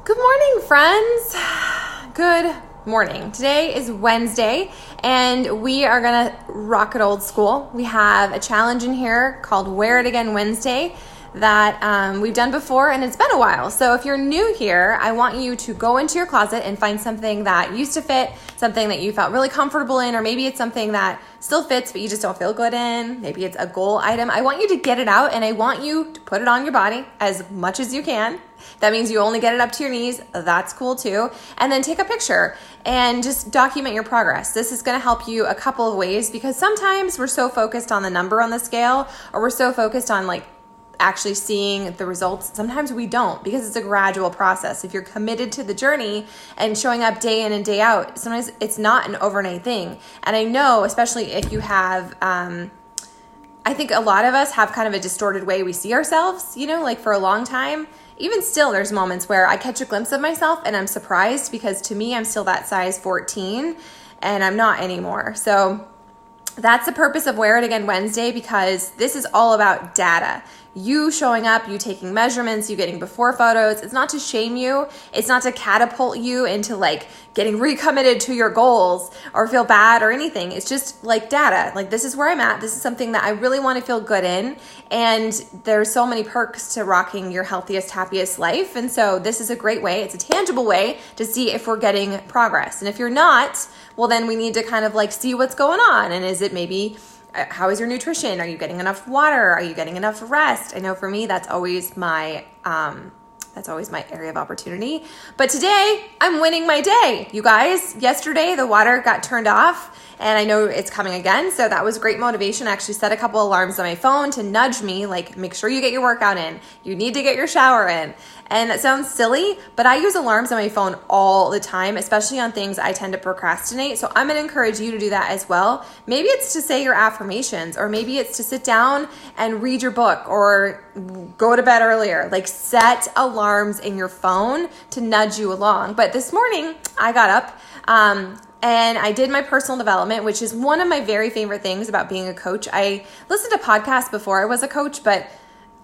Good morning, friends. Good morning. Today is Wednesday, and we are going to rock it old school. We have a challenge in here called Wear It Again Wednesday that we've done before, and it's been a while. So if you're new here, I want you to go into your closet and find something that used to fit, something that you felt really comfortable in, or maybe it's something that still fits, but you just don't feel good in. Maybe it's a goal item. I want you to get it out, and I want you to put it on your body as much as you can. That means you only get it up to your knees. That's cool too. And then take a picture and just document your progress. This is going to help you a couple of ways, because sometimes we're so focused on the number on the scale, or we're so focused on actually seeing the results. Sometimes we don't, because it's a gradual process. If you're committed to the journey and showing up day in and day out, sometimes it's not an overnight thing. And I know, especially if you have, I think a lot of us have kind of a distorted way we see ourselves, for a long time. Even still, there's moments where I catch a glimpse of myself and I'm surprised, because to me, I'm still that size 14 and I'm not anymore. So that's the purpose of Wear It Again Wednesday, because this is all about data. You showing up, you taking measurements, you getting before photos. It's not to shame you. It's not to catapult you into getting recommitted to your goals or feel bad or anything. It's just data. This is where I'm at. This is something that I really want to feel good in. And there's so many perks to rocking your healthiest, happiest life. And so this is a great way. It's a tangible way to see if we're getting progress. And if you're not, well, then we need to kind of see what's going on. And is it maybe, how is your nutrition? Are you getting enough water? Are you getting enough rest? I know for me, that's always my area of opportunity. But today, I'm winning my day. You guys, yesterday, the water got turned off, and I know it's coming again. So that was great motivation. I actually set a couple alarms on my phone to nudge me, make sure you get your workout in. You need to get your shower in. And that sounds silly, but I use alarms on my phone all the time, especially on things I tend to procrastinate. So I'm going to encourage you to do that as well. Maybe it's to say your affirmations, or maybe it's to sit down and read your book, or go to bed earlier. Set alarms in your phone to nudge you along. But this morning I got up, and I did my personal development, which is one of my very favorite things about being a coach. I listened to podcasts before I was a coach, but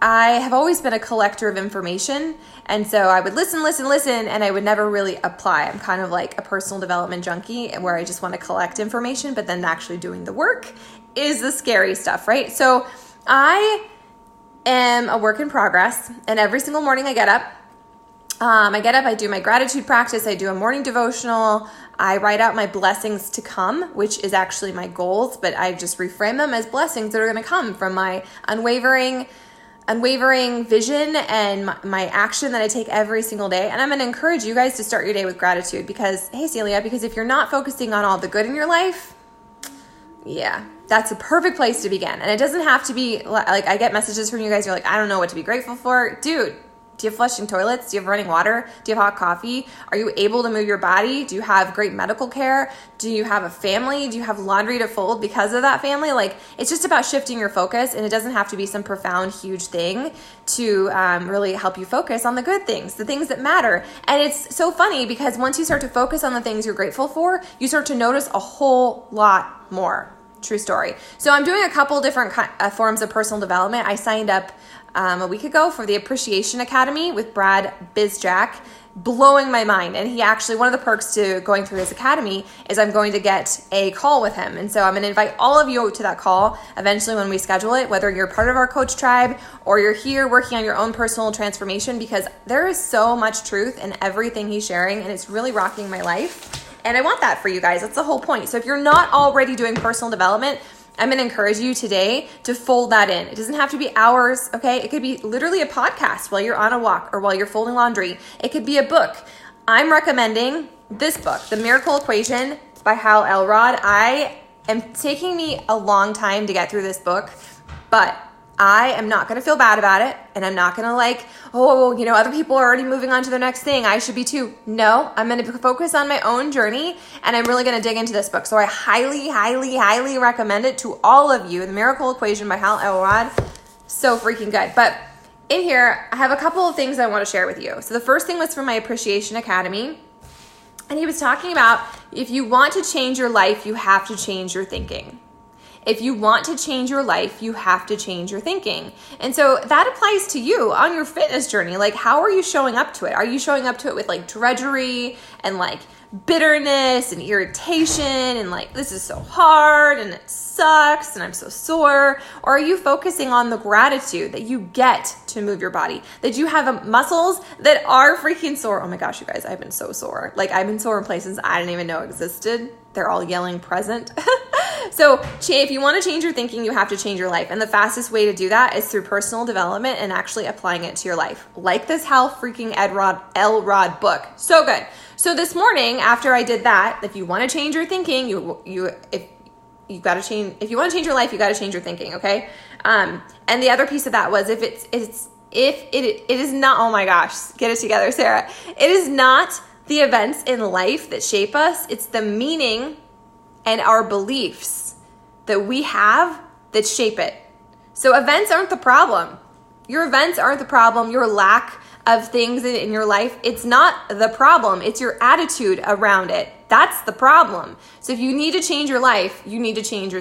I have always been a collector of information. And so I would listen, and I would never really apply. I'm kind of like a personal development junkie, where I just want to collect information, but then actually doing the work is the scary stuff, right? So I am a work in progress, and every single morning I get up, I do my gratitude practice, I do a morning devotional, I write out my blessings to come, which is actually my goals, but I just reframe them as blessings that are going to come from my unwavering vision and my action that I take every single day. And I'm going to encourage you guys to start your day with gratitude, because if you're not focusing on all the good in your life, yeah, that's a perfect place to begin. And it doesn't have to be I get messages from you guys, you're I don't know what to be grateful for. Dude, do you have flushing toilets? Do you have running water? Do you have hot coffee? Are you able to move your body? Do you have great medical care? Do you have a family? Do you have laundry to fold because of that family? It's just about shifting your focus, and it doesn't have to be some profound, huge thing to really help you focus on the good things, the things that matter. And it's so funny, because once you start to focus on the things you're grateful for, you start to notice a whole lot more. True story. So I'm doing a couple different forms of personal development. I signed up a week ago for the Appreciation Academy with Brad Bizjack, blowing my mind. And he actually, one of the perks to going through his academy is I'm going to get a call with him. And so I'm going to invite all of you to that call eventually when we schedule it, whether you're part of our coach tribe or you're here working on your own personal transformation, because there is so much truth in everything he's sharing, and it's really rocking my life. And I want that for you guys. That's the whole point. So if you're not already doing personal development, I'm going to encourage you today to fold that in. It doesn't have to be hours, okay? It could be literally a podcast while you're on a walk or while you're folding laundry. It could be a book. I'm recommending this book, The Miracle Equation by Hal Elrod. Taking me a long time to get through this book, but I am not going to feel bad about it, and I'm not going to other people are already moving on to the next thing, I should be too. No, I'm going to focus on my own journey, and I'm really going to dig into this book. So I highly, highly, highly recommend it to all of you. The Miracle Equation by Hal Elrod. So freaking good. But in here, I have a couple of things I want to share with you. So the first thing was from my Appreciation Academy, and he was talking about, if you want to change your life, you have to change your thinking. If you want to change your life, you have to change your thinking. And so that applies to you on your fitness journey. Like, how are you showing up to it? Are you showing up to it with like drudgery and like bitterness and irritation and like, this is so hard and it sucks and I'm so sore? Or are you focusing on the gratitude that you get to move your body, that you have muscles that are freaking sore? Oh my gosh, you guys, I've been so sore. Like, I've been sore in places I didn't even know existed. They're all yelling present. So if you want to change your thinking, you have to change your life. And the fastest way to do that is through personal development and actually applying it to your life. Like this Hal freaking Elrod book. So good. So this morning, after I did that, if you want to change your thinking, if you want to change your life, you got to change your thinking. Okay. And the other piece of that was if it is not, oh my gosh, get it together, Sarah. It is not the events in life that shape us. It's the meaning and our beliefs that we have that shape it. So events aren't the problem. Your events aren't the problem. Your lack of things in your life, it's not the problem. It's your attitude around it. That's the problem. So if you need to change your life, you have to change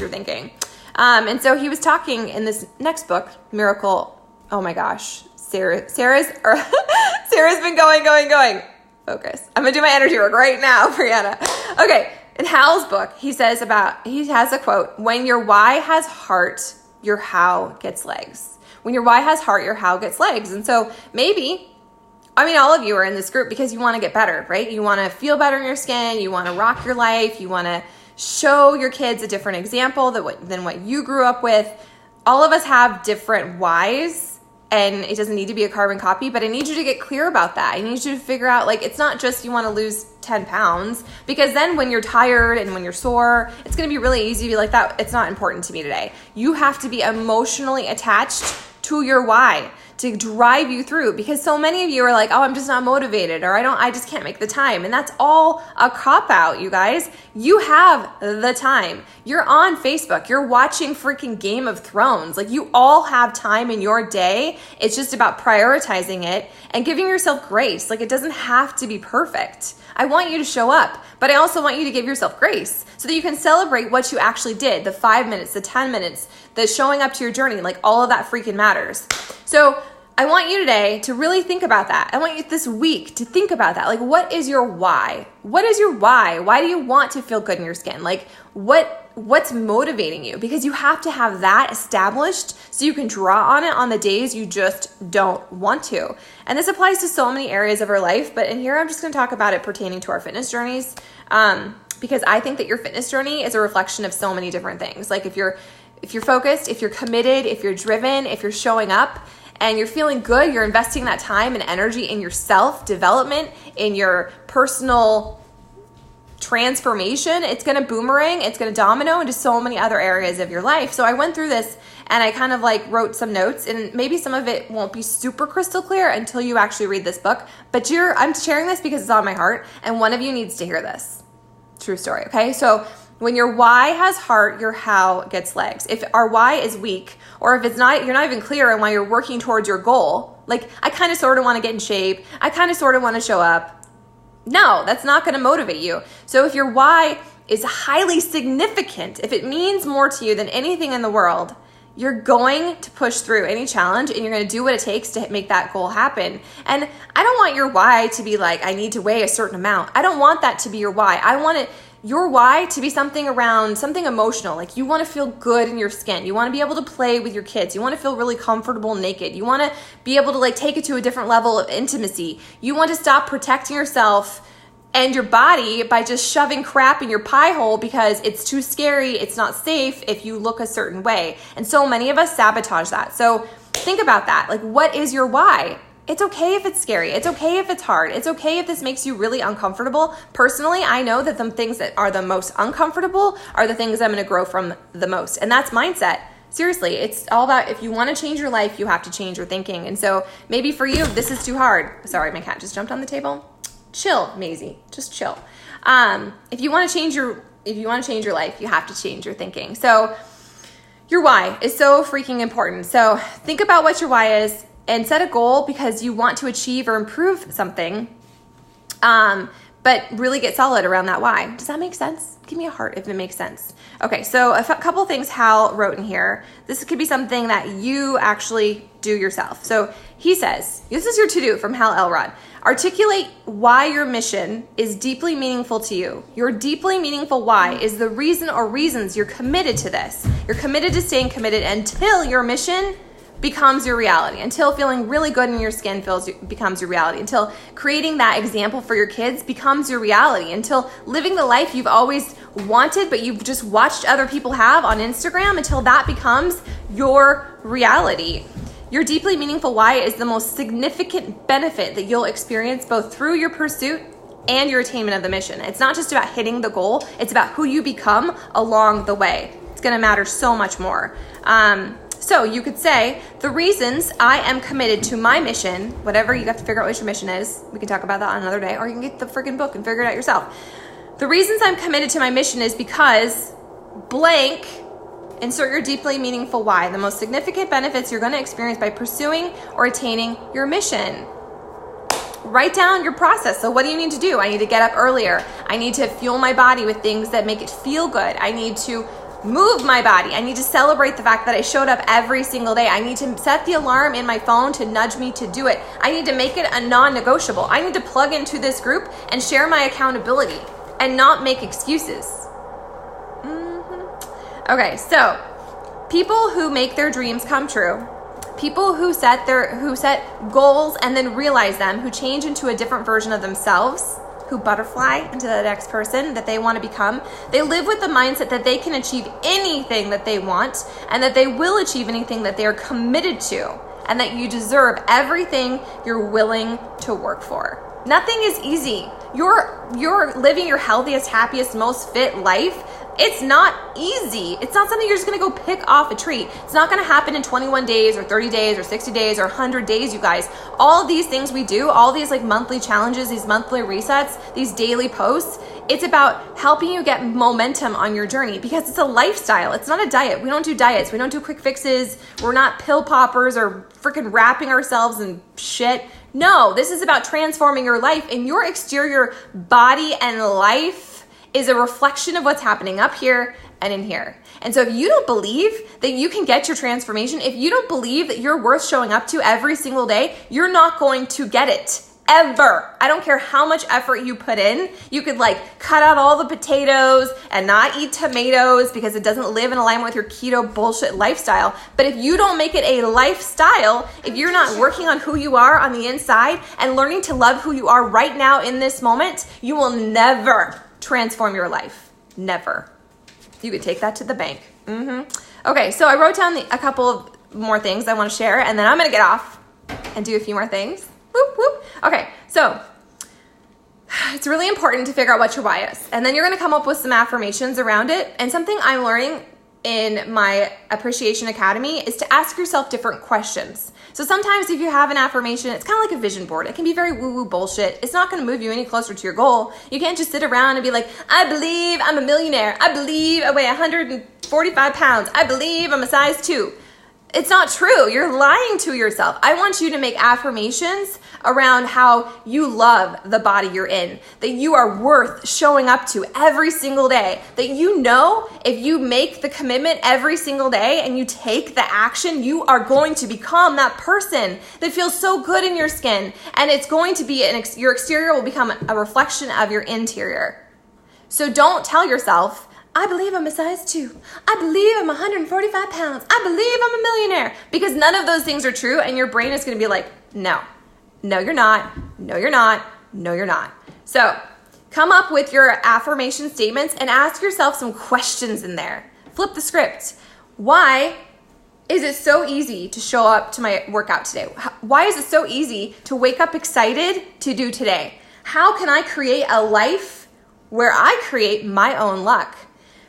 your thinking. And so he was talking in this next book, Miracle. Oh my gosh, Sarah's been going. Focus. I'm gonna do my energy work right now, Brianna. Okay. In Hal's book, he has a quote, when your why has heart, your how gets legs. When your why has heart, your how gets legs. And so all of you are in this group because you want to get better, right? You want to feel better in your skin. You want to rock your life. You want to show your kids a different example than what you grew up with. All of us have different whys. And it doesn't need to be a carbon copy, but I need you to get clear about that. I need you to figure out, like, it's not just you want to lose 10 pounds, because then when you're tired and when you're sore, it's going to be really easy to be like, that. It's not important to me today. You have to be emotionally attached to your why to drive you through, because so many of you are like, oh, I'm just not motivated, or I just can't make the time. And that's all a cop out, you guys. You have the time. You're on Facebook. You're watching freaking Game of Thrones. Like, you all have time in your day. It's just about prioritizing it and giving yourself grace. Like, it doesn't have to be perfect. I want you to show up, but I also want you to give yourself grace so that you can celebrate what you actually did, the 5 minutes, the 10 minutes, the showing up to your journey. Like, all of that freaking matters. So I want you today to really think about that. I want you this week to think about that. Like, what is your why? What is your why? Why do you want to feel good in your skin? Like, what's motivating you? Because you have to have that established so you can draw on it on the days you just don't want to. And this applies to so many areas of our life, but in here I'm just going to talk about it pertaining to our fitness journeys, because I think that your fitness journey is a reflection of so many different things. Like, if you're focused, if you're committed, if you're driven, if you're showing up and you're feeling good, you're investing that time and energy in your self-development, in your personal transformation, it's going to boomerang, it's going to domino into so many other areas of your life. So I went through this and I kind of like wrote some notes, and maybe some of it won't be super crystal clear until you actually read this book, but I'm sharing this because it's on my heart and one of you needs to hear this. True story. Okay. So when your why has heart, your how gets legs. If our why is weak, or if you're not even clear on why you're working towards your goal, like, I kind of sort of want to get in shape, I kind of sort of want to show up. No, that's not going to motivate you. So if your why is highly significant, if it means more to you than anything in the world, you're going to push through any challenge and you're going to do what it takes to make that goal happen. And I don't want your why to be like, I need to weigh a certain amount. I don't want that to be your why. I want your why to be something around something emotional. Like, you want to feel good in your skin. You want to be able to play with your kids. You want to feel really comfortable naked. You want to be able to like take it to a different level of intimacy. You want to stop protecting yourself and your body by just shoving crap in your pie hole because it's too scary, it's not safe if you look a certain way. And so many of us sabotage that. So think about that. Like, what is your why? It's okay if it's scary. It's okay if it's hard. It's okay if this makes you really uncomfortable. Personally, I know that the things that are the most uncomfortable are the things I'm going to grow from the most. And that's mindset. Seriously, it's all about, if you want to change your life, you have to change your thinking. And so maybe for you, this is too hard. Sorry, my cat just jumped on the table. Chill, Maisie. Just chill. If you want to change your life, you have to change your thinking. So your why is so freaking important. So think about what your why is and set a goal because you want to achieve or improve something. but really get solid around that why. Does that make sense? Give me a heart if it makes sense. Okay, so a couple things Hal wrote in here. This could be something that you actually do yourself. So he says, this is your to-do from Hal Elrod. Articulate why your mission is deeply meaningful to you. Your deeply meaningful why is the reason or reasons you're committed to this. You're committed to staying committed until your mission becomes your reality, until feeling really good in your skin becomes your reality, until creating that example for your kids becomes your reality, until living the life you've always wanted but you've just watched other people have on Instagram, until that becomes your reality. Your deeply meaningful why is the most significant benefit that you'll experience both through your pursuit and your attainment of the mission. It's not just about hitting the goal, it's about who you become along the way. It's gonna matter so much more. So you could say, the reasons I am committed to my mission, whatever, you have to figure out what your mission is. We can talk about that on another day, or you can get the freaking book and figure it out yourself. The reasons I'm committed to my mission is because blank, insert your deeply meaningful why, the most significant benefits you're going to experience by pursuing or attaining your mission. Write down your process. So what do you need to do? I need to get up earlier. I need to fuel my body with things that make it feel good. I need to move my body. I need to celebrate the fact that I showed up every single day. I need to set the alarm in my phone to nudge me to do it. I need to make it a non-negotiable. I need to plug into this group and share my accountability and not make excuses. Okay, so people who make their dreams come true, people who set goals and then realize them, who change into a different version of themselves, who butterfly into the next person that they want to become, they live with the mindset that they can achieve anything that they want and that they will achieve anything that they are committed to, and that you deserve everything you're willing to work for. Nothing is easy. You're living your healthiest, happiest, most fit life. It's not easy. It's not something you're just going to go pick off a tree. It's not going to happen in 21 days or 30 days or 60 days or 100 days, you guys. All these things we do, all these like monthly challenges, these monthly resets, these daily posts, it's about helping you get momentum on your journey because it's a lifestyle. It's not a diet. We don't do diets. We don't do quick fixes. We're not pill poppers or freaking wrapping ourselves in shit. No, this is about transforming your life, and your exterior body and life is a reflection of what's happening up here and in here. And so if you don't believe that you can get your transformation, if you don't believe that you're worth showing up to every single day, you're not going to get it. Ever. I don't care how much effort you put in. You could like cut out all the potatoes and not eat tomatoes because it doesn't live in alignment with your keto bullshit lifestyle. But if you don't make it a lifestyle, if you're not working on who you are on the inside and learning to love who you are right now in this moment, you will never transform your life. Never. You could take that to the bank. Okay, so I wrote down a couple of more things I want to share, and then I'm going to get off and do a few more things. Whoop, whoop. Okay, so it's really important to figure out what your why is. And then you're going to come up with some affirmations around it. And something I'm learning in my Appreciation Academy is to ask yourself different questions. So sometimes if you have an affirmation, it's kind of like a vision board. It can be very woo-woo bullshit. It's not going to move you any closer to your goal. You can't just sit around and be like, I believe I'm a millionaire. I believe I weigh 145 pounds. I believe I'm a size 2. It's not true. You're lying to yourself. I want you to make affirmations around how you love the body you're in, that you are worth showing up to every single day, that you know if you make the commitment every single day and you take the action, you are going to become that person that feels so good in your skin. And it's going to be, your exterior will become a reflection of your interior. So don't tell yourself, I believe I'm a size 2. I believe I'm 145 pounds. I believe I'm a millionaire. Because none of those things are true, and your brain is going to be like, no, you're not. No, you're not. No, you're not. So come up with your affirmation statements and ask yourself some questions in there. Flip the script. Why is it so easy to show up to my workout today? Why is it so easy to wake up excited to do today? How can I create a life where I create my own luck?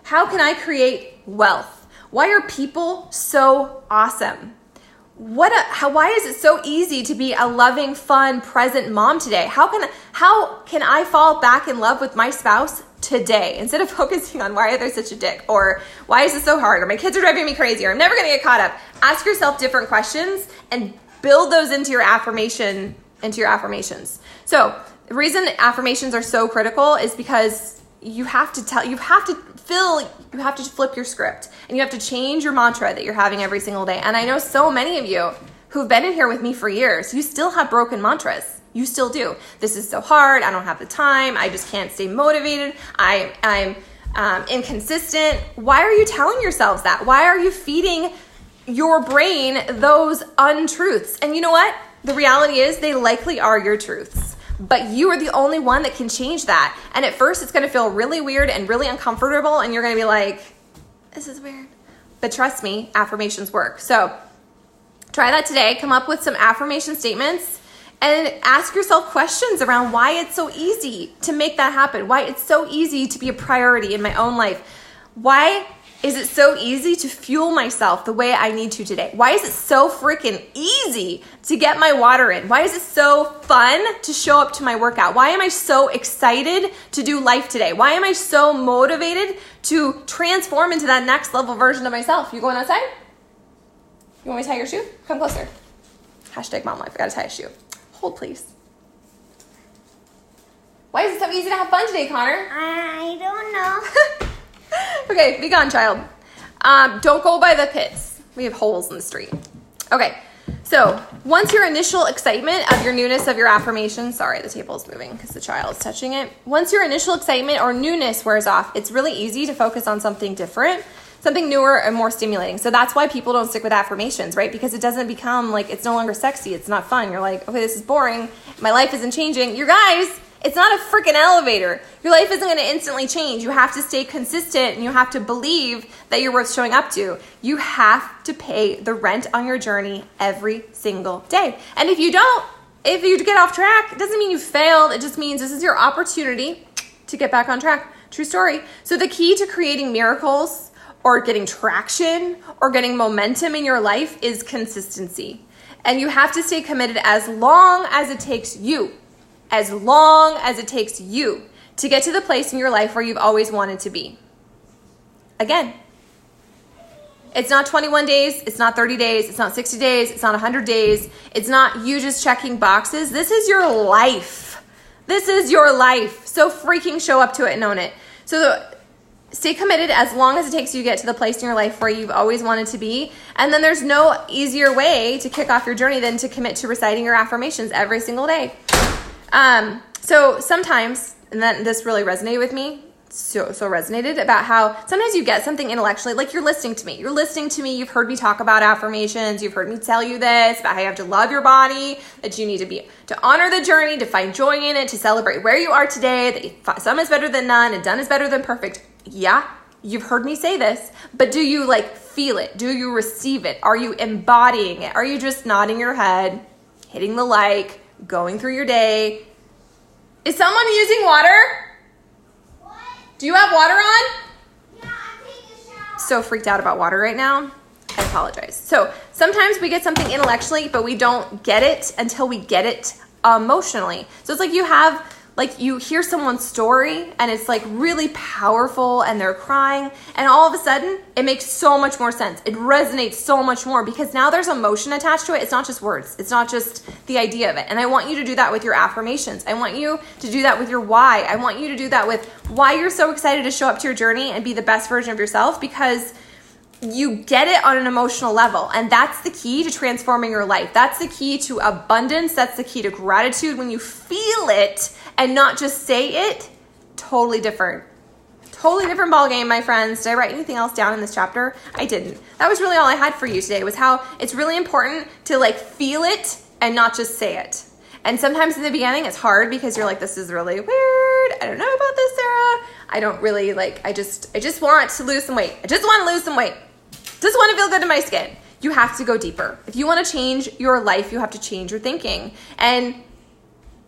How can I create wealth? Why are people so awesome? Why is it so easy to be a loving, fun, present mom today? How can I fall back in love with my spouse today instead of focusing on why are they such a dick, or why is this so hard, or my kids are driving me crazy, or I'm never going to get caught up? Ask yourself different questions and build those into your affirmation into your affirmations. So the reason affirmations are so critical is because you have to flip your script, and you have to change your mantra that you're having every single day. And I know so many of you who've been in here with me for years, you still have broken mantras. You still do. This is so hard. I don't have the time. I just can't stay motivated. I'm inconsistent. Why are you telling yourselves that? Why are you feeding your brain those untruths? And you know what? The reality is they likely are your truths, but you are the only one that can change that. And at first it's going to feel really weird and really uncomfortable, and you're going to be like, this is weird. But trust me, affirmations work. So try that today. Come up with some affirmation statements and ask yourself questions around why it's so easy to make that happen, why it's so easy to be a priority in my own life. Why is it so easy to fuel myself the way I need to today? Why is it so freaking easy to get my water in? Why is it so fun to show up to my workout? Why am I so excited to do life today? Why am I so motivated to transform into that next level version of myself? You going outside? You want me to tie your shoe? Come closer. Hashtag mom life. I gotta tie a shoe. Hold, please. Why is it so easy to have fun today, Connor? I don't know. Okay, be gone, child. Don't go by the pits. We have holes in the street. Okay, so once your initial excitement of your newness of your affirmation, sorry, the table's moving because the child's touching it. Once your initial excitement or newness wears off, it's really easy to focus on something different, something newer and more stimulating. So that's why people don't stick with affirmations, right? Because it doesn't become like, it's no longer sexy. It's not fun. You're like, okay, this is boring. My life isn't changing. You guys, it's not a freaking elevator. Your life isn't going to instantly change. You have to stay consistent, and you have to believe that you're worth showing up to. You have to pay the rent on your journey every single day. And if you don't, if you get off track, it doesn't mean you failed. It just means this is your opportunity to get back on track. True story. So the key to creating miracles or getting traction or getting momentum in your life is consistency. And you have to stay committed as long as it takes you. As long as it takes you to get to the place in your life where you've always wanted to be. Again, it's not 21 days, it's not 30 days, it's not 60 days, it's not 100 days. It's not you just checking boxes. This is your life. This is your life. So freaking show up to it and own it. So stay committed as long as it takes you to get to the place in your life where you've always wanted to be. And then there's no easier way to kick off your journey than to commit to reciting your affirmations every single day. So sometimes, and then this really resonated with me, so resonated about how sometimes you get something intellectually, like you're listening to me, you've heard me talk about affirmations, you've heard me tell you this, about how you have to love your body, that you need to honor the journey, to find joy in it, to celebrate where you are today, that some is better than none and done is better than perfect. Yeah, you've heard me say this, but do you feel it? Do you receive it? Are you embodying it? Are you just nodding your head, hitting the going through your day? Is someone using water? What? Do you have water on? Yeah, I'm taking a shower. So freaked out about water right now. I apologize. So sometimes we get something intellectually, but we don't get it until we get it emotionally. So it's you hear someone's story and it's really powerful and they're crying, and all of a sudden it makes so much more sense. It resonates so much more because now there's emotion attached to it. It's not just words. It's not just the idea of it. And I want you to do that with your affirmations. I want you to do that with your why. I want you to do that with why you're so excited to show up to your journey and be the best version of yourself, because you get it on an emotional level. And that's the key to transforming your life. That's the key to abundance. That's the key to gratitude. When you feel it and not just say it, totally different ball game, my friends. Did I write anything else down in this chapter? I didn't. That was really all I had for you today, was how it's really important to feel it and not just say it. And sometimes in the beginning it's hard because you're this is really weird. I don't know about this, Sarah. I don't really I just want to lose some weight. I just want to lose some weight. Just want to feel good in my skin. You have to go deeper. If you want to change your life, you have to change your thinking. And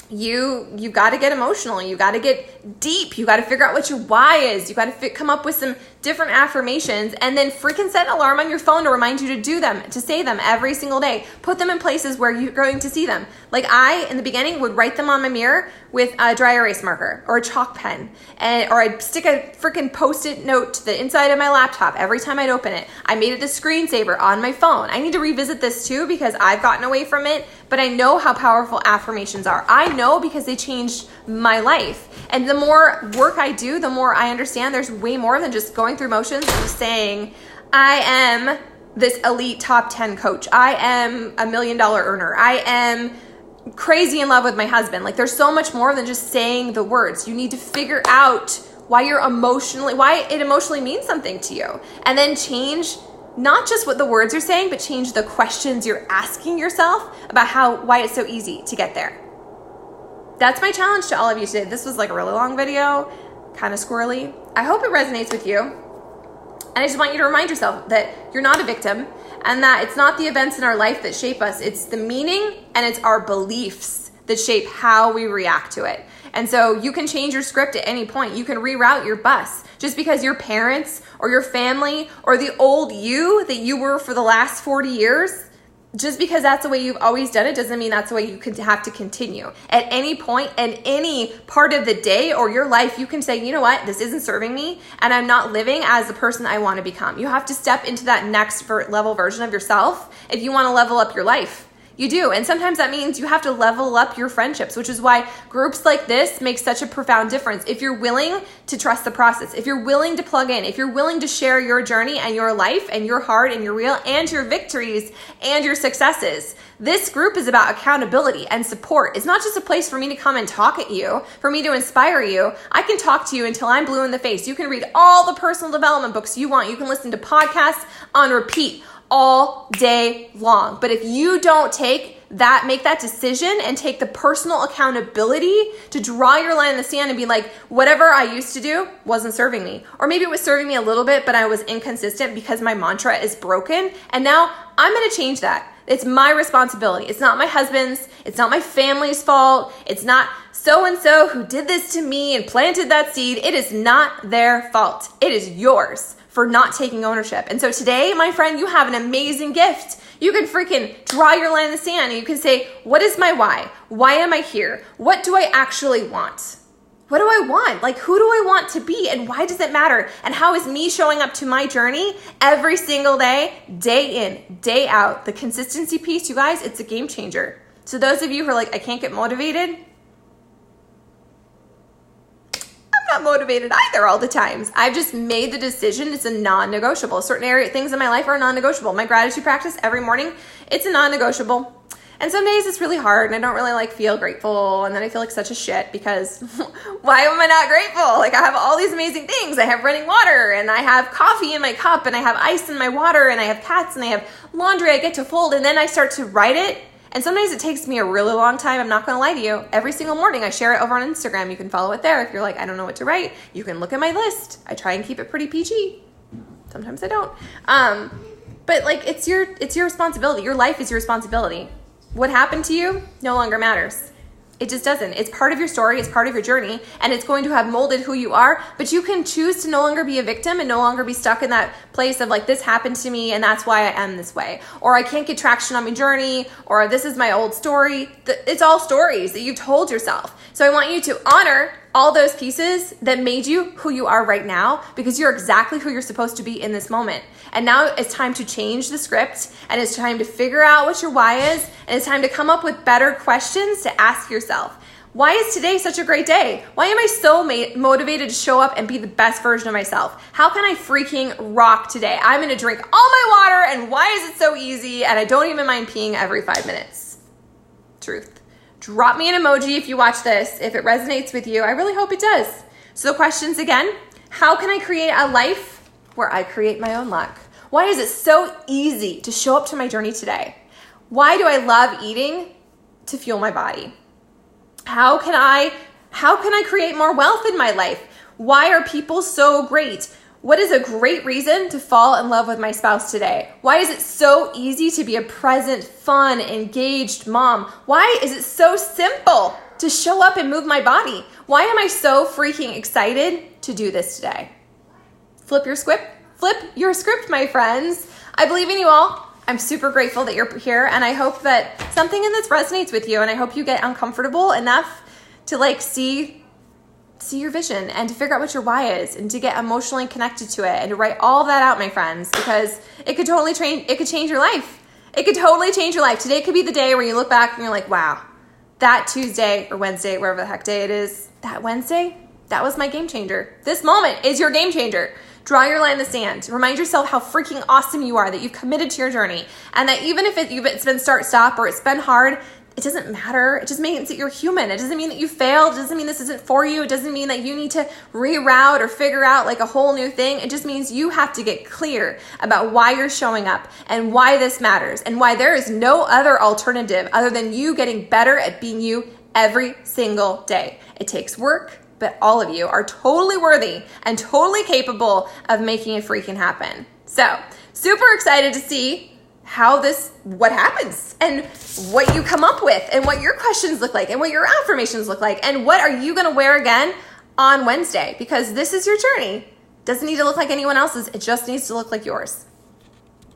you got to get emotional. You got to get deep. You got to figure out what your why is. You got to come up with some different affirmations, and then freaking set an alarm on your phone to remind you to do them, to say them every single day. Put them in places where you're going to see them. Like I, in the beginning, would write them on my mirror with a dry erase marker or a chalk pen, or I'd stick a freaking Post-it note to the inside of my laptop every time I'd open it. I made it a screensaver on my phone. I need to revisit this too because I've gotten away from it, but I know how powerful affirmations are. I know because they changed my life. And the more work I do, the more I understand there's way more than just going through motions and just saying, I am this elite top 10 coach. I am $1 million earner. I am crazy in love with my husband. Like there's so much more than just saying the words. You need to figure out why it emotionally means something to you. And then change not just what the words are saying, but change the questions you're asking yourself about why it's so easy to get there. That's my challenge to all of you today. This was like a really long video, kind of squirrely. I hope it resonates with you. And I just want you to remind yourself that you're not a victim and that it's not the events in our life that shape us. It's the meaning and it's our beliefs that shape how we react to it. And so you can change your script at any point. You can reroute your bus. Just because your parents or your family or the old you that you were for the last 40 years, just because that's the way you've always done it doesn't mean that's the way you could have to continue. At any point in any part of the day or your life, you can say, you know what, this isn't serving me and I'm not living as the person I want to become. You have to step into that next level version of yourself if you want to level up your life. You do. And sometimes that means you have to level up your friendships, which is why groups like this make such a profound difference. If you're willing to trust the process, if you're willing to plug in, if you're willing to share your journey and your life and your heart and your real and your victories and your successes, this group is about accountability and support. It's not just a place for me to come and talk at you, for me to inspire you. I can talk to you until I'm blue in the face. You can read all the personal development books you want. You can listen to podcasts on repeat all day long. But if you don't make that decision and take the personal accountability to draw your line in the sand and be like, whatever I used to do wasn't serving me. Or maybe it was serving me a little bit, but I was inconsistent because my mantra is broken. And now I'm going to change that. It's my responsibility. It's not my husband's. It's not my family's fault. It's not so-and-so who did this to me and planted that seed. It is not their fault. It is yours for not taking ownership. And so today, my friend, you have an amazing gift. You can freaking draw your line in the sand and you can say, what is my why? Why am I here? What do I actually want? What do I want? Like, who do I want to be? And why does it matter? And how is me showing up to my journey every single day, day in, day out? The consistency piece, you guys, it's a game changer. So those of you who are like, I can't get motivated, not motivated either all the times. I've just made the decision. It's a non-negotiable. Certain things in my life are non-negotiable. My gratitude practice every morning, it's a non-negotiable. And some days it's really hard and I don't really feel grateful. And then I feel like such a shit because why am I not grateful? Like I have all these amazing things. I have running water and I have coffee in my cup and I have ice in my water and I have cats and I have laundry I get to fold. And then I start to write it. And sometimes it takes me a really long time. I'm not going to lie to you. Every single morning I share it over on Instagram. You can follow it there. If you're like, I don't know what to write, you can look at my list. I try and keep it pretty PG. Sometimes I don't. But it's your responsibility. Your life is your responsibility. What happened to you no longer matters. It just doesn't. It's part of your story. It's part of your journey. And it's going to have molded who you are. But you can choose to no longer be a victim and no longer be stuck in that place of this happened to me and that's why I am this way. Or I can't get traction on my journey. Or this is my old story. It's all stories that you've told yourself. So I want you to honor all those pieces that made you who you are right now because you're exactly who you're supposed to be in this moment. And now it's time to change the script and it's time to figure out what your why is and it's time to come up with better questions to ask yourself. Why is today such a great day? Why am I so motivated to show up and be the best version of myself? How can I freaking rock today? I'm going to drink all my water and why is it so easy and I don't even mind peeing every 5 minutes? Truth. Drop me an emoji if you watch this, if it resonates with you. I really hope it does. So the questions again, how can I create a life where I create my own luck? Why is it so easy to show up to my journey today? Why do I love eating to fuel my body? How can I create more wealth in my life? Why are people so great? What is a great reason to fall in love with my spouse today? Why is it so easy to be a present, fun, engaged mom? Why is it so simple to show up and move my body? Why am I so freaking excited to do this today? Flip your script, my friends. I believe in you all. I'm super grateful that you're here, and I hope that something in this resonates with you, and I hope you get uncomfortable enough to like see your vision and to figure out what your why is and to get emotionally connected to it and to write all that out, my friends, because it could change your life. It could totally change your life. Today could be the day where you look back and you're like, wow, that Tuesday or Wednesday, wherever the heck day it is, that Wednesday, that was my game changer. This moment is your game changer. Draw your line in the sand. Remind yourself how freaking awesome you are, that you've committed to your journey, and that even if it's been start-stop or it's been hard, it doesn't matter. It just means that you're human. It doesn't mean that you failed. It doesn't mean this isn't for you. It doesn't mean that you need to reroute or figure out like a whole new thing. It just means you have to get clear about why you're showing up and why this matters and why there is no other alternative other than you getting better at being you every single day. It takes work, but all of you are totally worthy and totally capable of making it freaking happen. So, super excited to see what happens and what you come up with and what your questions look like and what your affirmations look like and what are you going to wear again on Wednesday, because this is your journey. Doesn't need to look like anyone else's. It just needs to look like yours.